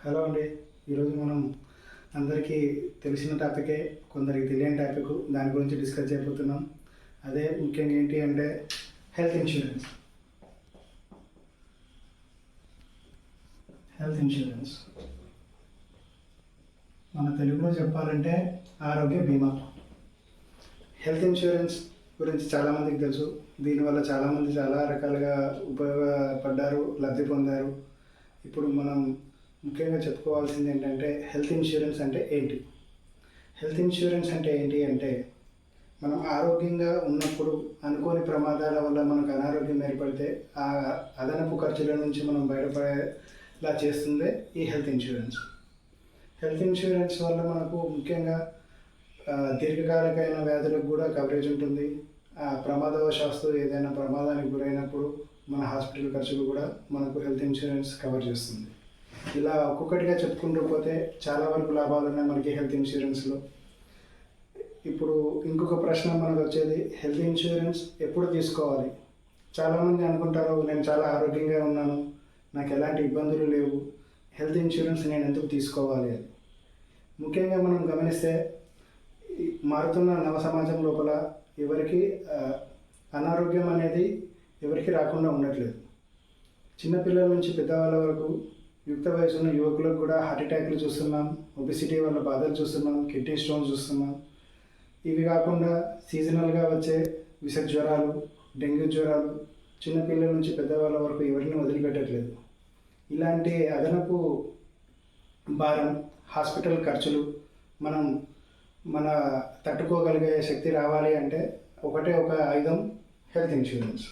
Hello అండి. ఈరోజు మనం అందరికీ తెలిసిన టాపికే, కొందరికి తెలియని టాపిక్, దాని గురించి డిస్కస్ చేయబోతున్నాం. అదే ముఖ్యంగా ఏంటి అంటే హెల్త్ ఇన్సూరెన్స్. హెల్త్ ఇన్సూరెన్స్ మన తెలుగులో చెప్పాలంటే ఆరోగ్య బీమా. హెల్త్ ఇన్సూరెన్స్ గురించి చాలామందికి తెలుసు. దీనివల్ల చాలామంది చాలా రకాలుగా ఉపయోగపడ్డారు, లబ్ధి పొందారు. ఇప్పుడు మనం ముఖ్యంగా చెప్పుకోవాల్సింది ఏంటంటే హెల్త్ ఇన్సూరెన్స్ అంటే ఏంటి. హెల్త్ ఇన్సూరెన్స్ అంటే ఏంటి అంటే మనం ఆరోగ్యంగా ఉన్నప్పుడు అనుకోని ప్రమాదాల వల్ల మనకు అనారోగ్యం ఏర్పడితే ఆ అదనపు ఖర్చుల నుంచి మనం బయటపడేలా చేస్తుందే ఈ హెల్త్ ఇన్సూరెన్స్. హెల్త్ ఇన్సూరెన్స్ వల్ల మనకు ముఖ్యంగా దీర్ఘకాలికమైన వ్యాధులకు కూడా కవరేజ్ ఉంటుంది. ప్రమాదవశాస్తు ఏదైనా ప్రమాదానికి గురైనప్పుడు మన హాస్పిటల్ ఖర్చులు కూడా మనకు హెల్త్ ఇన్సూరెన్స్ కవర్ చేస్తుంది. ఇలా ఒక్కొక్కటిగా చెప్పుకుంటూ పోతే చాలా వరకు లాభాలు ఉన్నాయి మనకి హెల్త్ ఇన్సూరెన్స్లో. ఇప్పుడు ఇంకొక ప్రశ్న మనకు వచ్చేది, హెల్త్ ఇన్సూరెన్స్ ఎప్పుడు తీసుకోవాలి? చాలామంది అనుకుంటారు, నేను చాలా ఆరోగ్యంగా ఉన్నాను, నాకు ఎలాంటి ఇబ్బందులు లేవు, హెల్త్ ఇన్సూరెన్స్ నేను ఎందుకు తీసుకోవాలి అని. ముఖ్యంగా మనం గమనిస్తే మారుతున్న నవ సమాజం లోపల ఎవరికి అనారోగ్యం అనేది ఎవరికి రాకుండా ఉండట్లేదు. చిన్నపిల్లల నుంచి పెద్దవాళ్ళ వరకు యుక్త వయసు ఉన్న యువకులకు కూడా హార్ట్ అటాక్లు చూస్తున్నాం, ఒబిసిటీ వల్ల బాధలు చూస్తున్నాం, కిడ్నీ స్టోన్స్ చూస్తున్నాం. ఇవి కాకుండా సీజనల్గా వచ్చే విష జ్వరాలు, డెంగ్యూ జ్వరాలు చిన్నపిల్లల నుంచి పెద్దవాళ్ళ వరకు ఎవరిని వదిలిపెట్టట్లేదు. ఇలాంటి అదనపు భారం, హాస్పిటల్ ఖర్చులు మన తట్టుకోగలిగే శక్తి రావాలి అంటే ఒకటే ఒక ఆయుధం హెల్త్ ఇన్సూరెన్స్.